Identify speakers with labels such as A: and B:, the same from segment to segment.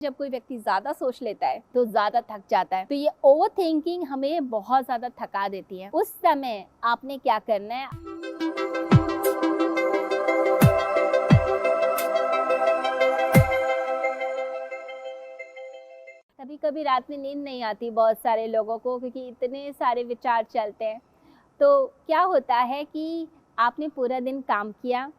A: जब कोई व्यक्ति ज़्यादा सोच लेता है तो ज़्यादा थक जाता है, तो ये ओवर थिंकिंग हमें बहुत ज़्यादा थका देती है। उस समय आपने क्या करना है, कभी कभी रात में नींद नहीं आती बहुत सारे लोगों को, क्योंकि इतने सारे विचार चलते हैं। तो क्या होता है कि आपने पूरा दिन काम किया,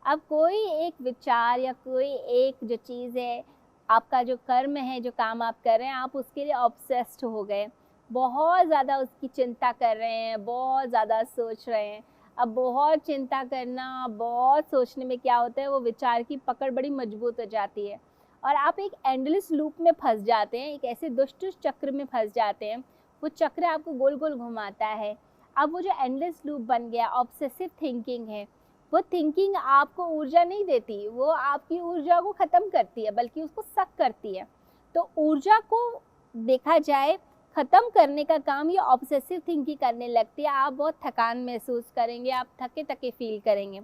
A: अब कोई एक विचार या कोई एक जो चीज़ है, आपका जो कर्म है, जो काम आप कर रहे हैं, आप उसके लिए ऑब्सेस्ड हो गए, बहुत ज़्यादा उसकी चिंता कर रहे हैं, बहुत ज़्यादा सोच रहे हैं। अब बहुत चिंता करना, बहुत सोचने में क्या होता है, वो विचार की पकड़ बड़ी मजबूत हो जाती है और आप एक एंडलेस लूप में फंस जाते हैं, एक ऐसे दुष्ट चक्र में फंस जाते हैं। वो चक्र आपको गोल गोल घुमाता है। अब वो जो एंडलेस लूप बन गया, ऑब्सेसिव थिंकिंग है, वो थिंकिंग आपको ऊर्जा नहीं देती, वो आपकी ऊर्जा को ख़त्म करती है, बल्कि उसको सक करती है। तो ऊर्जा को देखा जाए, ख़त्म करने का काम ये ऑब्सेसिव थिंकिंग करने लगती है। आप बहुत थकान महसूस करेंगे, आप थके थके फील करेंगे।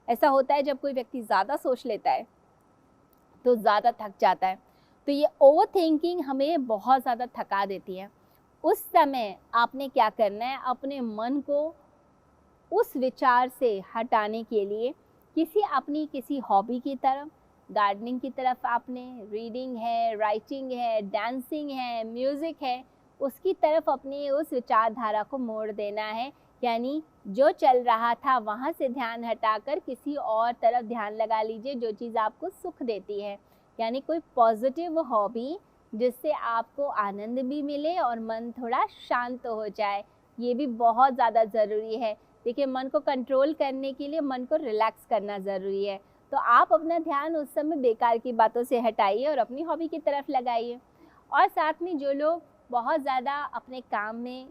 A: ऐसा होता है जब कोई व्यक्ति ज़्यादा सोच लेता है तो ज़्यादा थक जाता है, तो ये ओवर थिंकिंग हमें बहुत ज़्यादा थका देती है। उस समय आपने क्या करना है, अपने मन को उस विचार से हटाने के लिए किसी हॉबी की तरफ, गार्डनिंग की तरफ, आपने रीडिंग है, राइटिंग है, डांसिंग है, म्यूज़िक है, उसकी तरफ अपनी उस विचारधारा को मोड़ देना है। यानी जो चल रहा था वहाँ से ध्यान हटाकर किसी और तरफ ध्यान लगा लीजिए, जो चीज़ आपको सुख देती है। यानी कोई पॉजिटिव हॉबी जिससे आपको आनंद भी मिले और मन थोड़ा शांत हो जाए, ये भी बहुत ज़्यादा ज़रूरी है। देखिए, मन को कंट्रोल करने के लिए मन को रिलैक्स करना ज़रूरी है। तो आप अपना ध्यान उस समय बेकार की बातों से हटाइए और अपनी हॉबी की तरफ लगाइए। और साथ में जो लोग बहुत ज़्यादा अपने काम में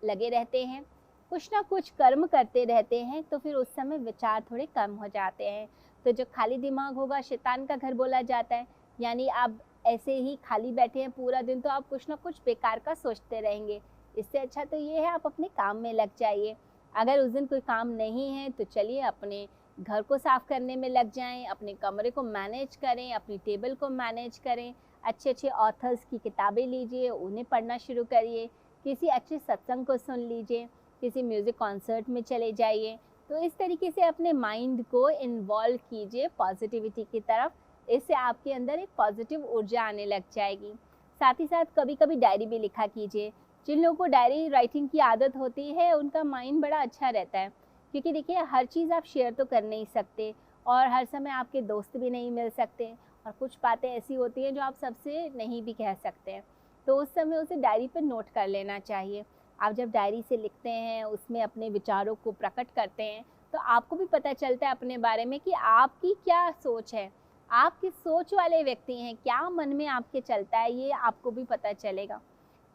A: लगे रहते हैं, कुछ ना कुछ कर्म करते रहते हैं, तो फिर उस समय विचार थोड़े कम हो जाते हैं। तो जो खाली दिमाग होगा, शैतान का घर बोला जाता है। यानी आप ऐसे ही खाली बैठे हैं पूरा दिन, तो आप कुछ ना कुछ बेकार का सोचते रहेंगे। इससे अच्छा तो ये है, आप अपने काम में लग जाइए। अगर उस दिन कोई काम नहीं है तो चलिए अपने घर को साफ़ करने में लग जाएं, अपने कमरे को मैनेज करें, अपनी टेबल को मैनेज करें, अच्छे अच्छे ऑथर्स की किताबें लीजिए, उन्हें पढ़ना शुरू करिए, किसी अच्छे सत्संग को सुन लीजिए, किसी म्यूज़िक कॉन्सर्ट में चले जाइए। तो इस तरीके से अपने माइंड को इन्वॉल्व कीजिए पॉजिटिविटी की तरफ। इससे आपके अंदर एक पॉजिटिव ऊर्जा आने लग जाएगी। साथ ही साथ कभी कभी डायरी भी लिखा कीजिए। जिन लोगों को डायरी राइटिंग की आदत होती है, उनका माइंड बड़ा अच्छा रहता है, क्योंकि देखिए, हर चीज़ आप शेयर तो कर नहीं सकते और हर समय आपके दोस्त भी नहीं मिल सकते, और कुछ बातें ऐसी होती हैं जो आप सबसे नहीं भी कह सकते हैं। तो उस समय उसे डायरी पर नोट कर लेना चाहिए। आप जब डायरी से लिखते हैं, उसमें अपने विचारों को प्रकट करते हैं, तो आपको भी पता चलता है अपने बारे में कि आपकी क्या सोच है, आप किस सोच वाले व्यक्ति हैं, क्या मन में आपके चलता है, ये आपको भी पता चलेगा।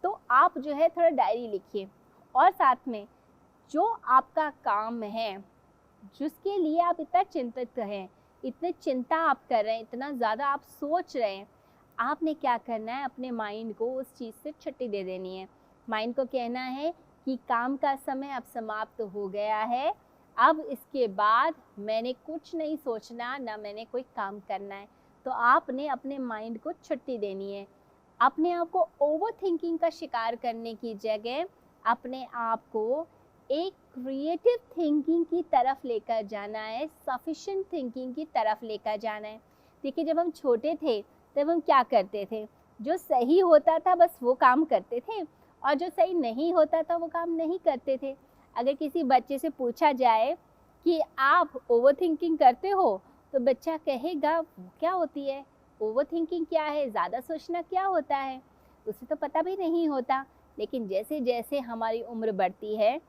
A: तो आप जो है थोड़ा डायरी लिखिए। और साथ में जो आपका काम है, जिसके लिए आप इतना चिंतित हैं, इतनी चिंता आप कर रहे हैं, इतना ज़्यादा आप सोच रहे हैं, आपने क्या करना है, अपने माइंड को उस चीज़ से छुट्टी दे देनी है। माइंड को कहना है कि काम का समय अब समाप्त हो गया है, अब इसके बाद मैंने कुछ नहीं सोचना, ना मैंने कोई काम करना है। तो आपने अपने माइंड को छुट्टी देनी है। अपने आप को ओवर थिंकिंग का शिकार करने की जगह अपने आप को एक क्रिएटिव थिंकिंग की तरफ लेकर जाना है, सफिशिएंट थिंकिंग की तरफ लेकर जाना है। देखिए, जब हम छोटे थे तब हम क्या करते थे, जो सही होता था बस वो काम करते थे, और जो सही नहीं होता था वो काम नहीं करते थे। अगर किसी बच्चे से पूछा जाए कि आप ओवर थिंकिंग करते हो, तो बच्चा कहेगा वो क्या होती है, ओवर थिंकिंग क्या है, ज़्यादा सोचना क्या होता है, उसे तो पता भी नहीं होता। लेकिन जैसे जैसे हमारी उम्र बढ़ती है,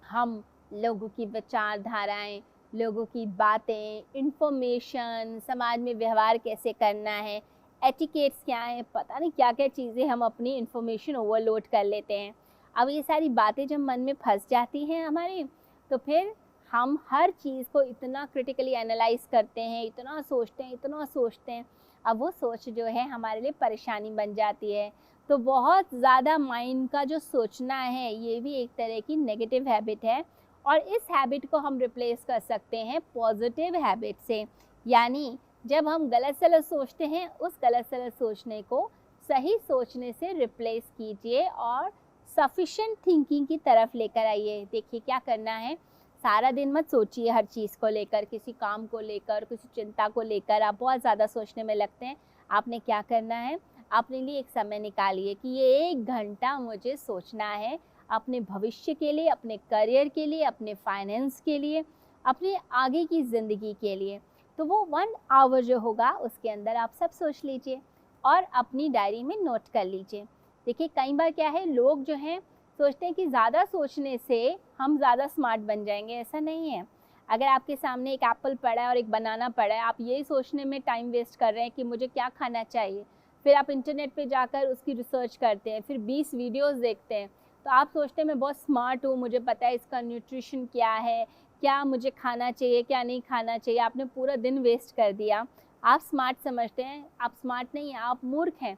A: हम लोगों की विचारधाराएं, लोगों की बातें, इन्फॉर्मेशन, समाज में व्यवहार कैसे करना है, एटिकेट्स क्या हैं, पता नहीं क्या क्या चीज़ें हम अपनी इन्फॉर्मेशन ओवरलोड कर लेते हैं। अब ये सारी बातें जब मन में फंस जाती हैं हमारे, तो फिर हम हर चीज़ को इतना क्रिटिकली एनालाइज करते हैं, इतना सोचते हैं, इतना सोचते हैं। अब वो सोच जो है हमारे लिए परेशानी बन जाती है। तो बहुत ज़्यादा माइंड का जो सोचना है, ये भी एक तरह की नेगेटिव हैबिट है, और इस हैबिट को हम रिप्लेस कर सकते हैं पॉजिटिव हैबिट से। यानी जब हम गलत सलत सोचते हैं, उस गलत सलत सोचने को सही सोचने से रिप्लेस कीजिए और सफिशिएंट थिंकिंग की तरफ लेकर आइए। देखिए क्या करना है, सारा दिन मत सोचिए हर चीज़ को लेकर, किसी काम को लेकर, किसी चिंता को लेकर आप बहुत ज़्यादा सोचने में लगते हैं। आपने क्या करना है, अपने लिए एक समय निकालिए कि ये 1 घंटा मुझे सोचना है अपने भविष्य के लिए, अपने करियर के लिए, अपने फाइनेंस के लिए, अपने आगे की ज़िंदगी के लिए। तो वो 1 आवर जो होगा उसके अंदर आप सब सोच लीजिए और अपनी डायरी में नोट कर लीजिए। देखिए कई बार क्या है, लोग जो हैं सोचते हैं कि ज़्यादा सोचने से हम ज़्यादा स्मार्ट बन जाएंगे, ऐसा नहीं है। अगर आपके सामने एक एप्पल पड़ा है और एक बनाना पड़ा है, आप यही सोचने में टाइम वेस्ट कर रहे हैं कि मुझे क्या खाना चाहिए, फिर आप इंटरनेट पे जाकर उसकी रिसर्च करते हैं, फिर 20 वीडियोस देखते हैं, तो आप सोचते हैं मैं बहुत स्मार्ट हूँ, मुझे पता है इसका न्यूट्रिशन क्या है, क्या मुझे खाना चाहिए, क्या नहीं खाना चाहिए। आपने पूरा दिन वेस्ट कर दिया। आप स्मार्ट समझते हैं, आप स्मार्ट नहीं हैं, आप मूर्ख हैं।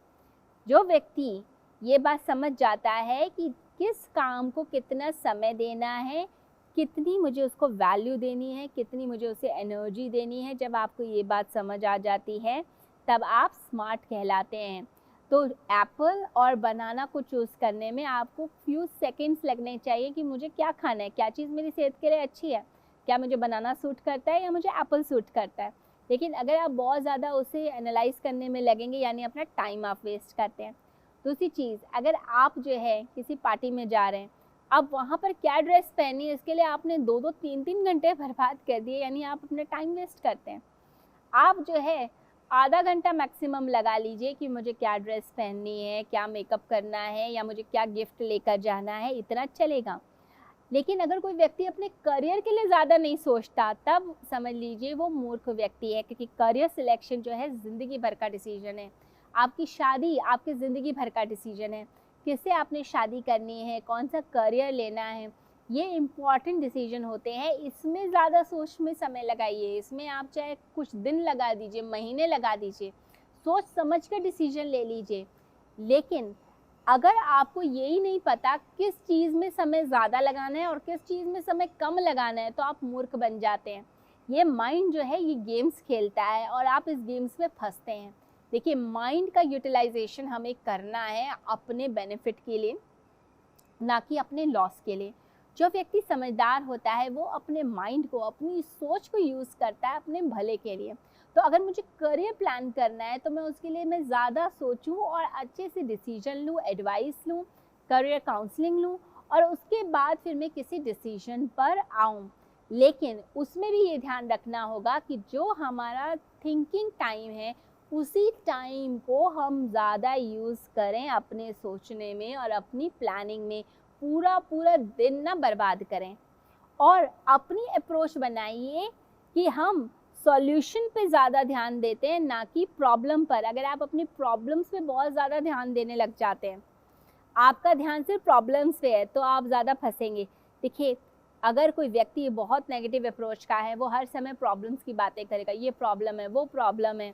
A: जो व्यक्ति ये बात समझ जाता है कि किस काम को कितना समय देना है, कितनी मुझे उसको वैल्यू देनी है, कितनी मुझे उसे एनर्जी देनी है, जब आपको ये बात समझ आ जाती है तब आप स्मार्ट कहलाते हैं। तो एप्पल और बनाना को चूज़ करने में आपको फ्यू सेकंड्स लगने चाहिए कि मुझे क्या खाना है, क्या चीज़ मेरी सेहत के लिए अच्छी है, क्या मुझे बनाना सूट करता है या मुझे एप्पल सूट करता है। लेकिन अगर आप बहुत ज़्यादा उसे एनालाइज करने में लगेंगे, यानी अपना टाइम आप वेस्ट करते हैं। दूसरी चीज़, अगर आप जो है किसी पार्टी में जा रहे हैं, अब वहाँ पर क्या ड्रेस पहनी है इसके लिए आपने 2-2 3-3 घंटे बर्बाद कर दिए, यानी आप अपना टाइम वेस्ट करते हैं। आप जो है आधा घंटा मैक्सिमम लगा लीजिए कि मुझे क्या ड्रेस पहननी है, क्या मेकअप करना है या मुझे क्या गिफ्ट लेकर जाना है, इतना चलेगा। लेकिन अगर कोई व्यक्ति अपने करियर के लिए ज़्यादा नहीं सोचता, तब समझ लीजिए वो मूर्ख व्यक्ति है, क्योंकि करियर सिलेक्शन जो है ज़िंदगी भर का डिसीजन है। आपकी शादी आपकी ज़िंदगी भर का डिसीजन है। किससे आपने शादी करनी है, कौन सा करियर लेना है, ये इम्पॉर्टेंट डिसीजन होते हैं। इसमें ज़्यादा सोच में समय लगाइए, इसमें आप चाहे कुछ दिन लगा दीजिए, महीने लगा दीजिए, सोच समझ कर डिसीजन ले लीजिए। लेकिन अगर आपको यही नहीं पता किस चीज़ में समय ज़्यादा लगाना है और किस चीज़ में समय कम लगाना है, तो आप मूर्ख बन जाते हैं। ये माइंड जो है ये गेम्स खेलता है और आप इस गेम्स में फंसते हैं। देखिए माइंड का यूटिलाइजेशन हमें करना है अपने बेनिफिट के लिए, ना कि अपने लॉस के लिए। जो व्यक्ति समझदार होता है वो अपने माइंड को, अपनी सोच को यूज़ करता है अपने भले के लिए। तो अगर मुझे करियर प्लान करना है तो मैं उसके लिए मैं ज़्यादा सोचूं और अच्छे से डिसीजन लूं, एडवाइस लूं, करियर काउंसलिंग लूं और उसके बाद फिर मैं किसी डिसीजन पर आऊं। लेकिन उसमें भी ये ध्यान रखना होगा कि जो हमारा थिंकिंग टाइम है उसी टाइम को हम ज़्यादा यूज़ करें अपने सोचने में और अपनी प्लानिंग में। पूरा पूरा दिन ना बर्बाद करें और अपनी अप्रोच बनाइए कि हम सॉल्यूशन पे ज़्यादा ध्यान देते हैं, ना कि प्रॉब्लम पर। अगर आप अपनी प्रॉब्लम्स पे बहुत ज़्यादा ध्यान देने लग जाते हैं, आपका ध्यान सिर्फ प्रॉब्लम्स पे है, तो आप ज़्यादा फंसेंगे। देखिए अगर कोई व्यक्ति बहुत नेगेटिव अप्रोच का है, वो हर समय प्रॉब्लम्स की बातें करेगा, ये प्रॉब्लम है, वो प्रॉब्लम है।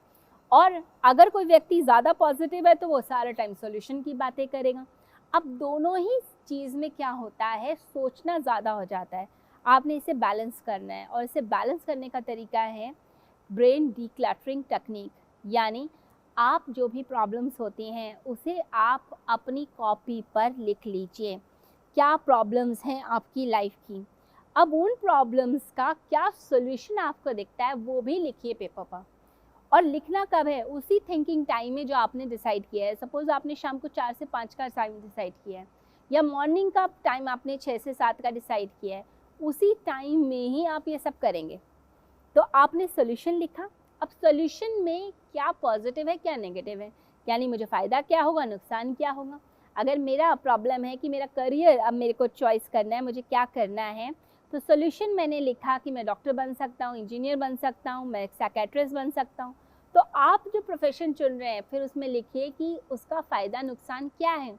A: और अगर कोई व्यक्ति ज़्यादा पॉजिटिव है तो वो सारा टाइम सॉल्यूशन की बातें करेगा। अब दोनों ही चीज़ में क्या होता है, सोचना ज़्यादा हो जाता है। आपने इसे बैलेंस करना है और इसे बैलेंस करने का तरीका है ब्रेन डीक्लटरिंग टेक्निक। यानी आप जो भी प्रॉब्लम्स होती हैं उसे आप अपनी कॉपी पर लिख लीजिए। क्या प्रॉब्लम्स हैं आपकी लाइफ की, अब उन प्रॉब्लम्स का क्या सॉल्यूशन आपको दिखता है वो भी लिखिए पेपर पर। और लिखना कब है, उसी थिंकिंग टाइम में जो आपने डिसाइड किया है। सपोज़ आपने शाम को 4 से 5 का टाइम डिसाइड किया है या मॉर्निंग का टाइम आपने 6 से 7 का डिसाइड किया है, उसी टाइम में ही आप ये सब करेंगे। तो आपने सोल्यूशन लिखा, अब सोल्यूशन में क्या पॉजिटिव है क्या नेगेटिव है, यानी मुझे फ़ायदा क्या होगा, नुकसान क्या होगा। अगर मेरा प्रॉब्लम है कि मेरा करियर अब मेरे को चॉइस करना है, मुझे क्या करना है, तो सोल्यूशन मैंने लिखा कि मैं डॉक्टर बन सकता हूँ, इंजीनियर बन सकता हूँ, मैं साइकियाट्रिस्ट बन सकता हूँ। तो आप जो प्रोफेशन चुन रहे हैं फिर उसमें लिखिए कि उसका फ़ायदा नुकसान क्या है।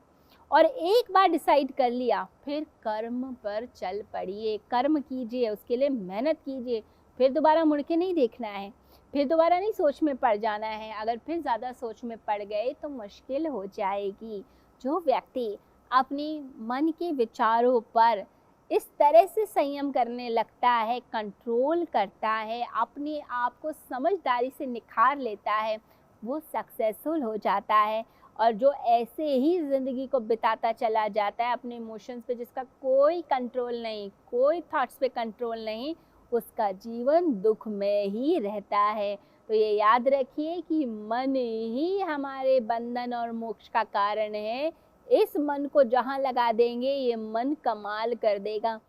A: और एक बार डिसाइड कर लिया फिर कर्म पर चल पड़िए, कर्म कीजिए, उसके लिए मेहनत कीजिए। फिर दोबारा मुड़ के नहीं देखना है, फिर दोबारा नहीं सोच में पड़ जाना है। अगर फिर ज़्यादा सोच में पड़ गए तो मुश्किल हो जाएगी। जो व्यक्ति अपने मन के विचारों पर इस तरह से संयम करने लगता है, कंट्रोल करता है, अपने आप को समझदारी से निखार लेता है, वो सक्सेसफुल हो जाता है। और जो ऐसे ही ज़िंदगी को बिताता चला जाता है अपने इमोशंस पे, जिसका कोई कंट्रोल नहीं, कोई थॉट्स पे कंट्रोल नहीं, उसका जीवन दुख में ही रहता है। तो ये याद रखिए कि मन ही हमारे बंधन और मोक्ष का कारण है। इस मन को जहाँ लगा देंगे, ये मन कमाल कर देगा।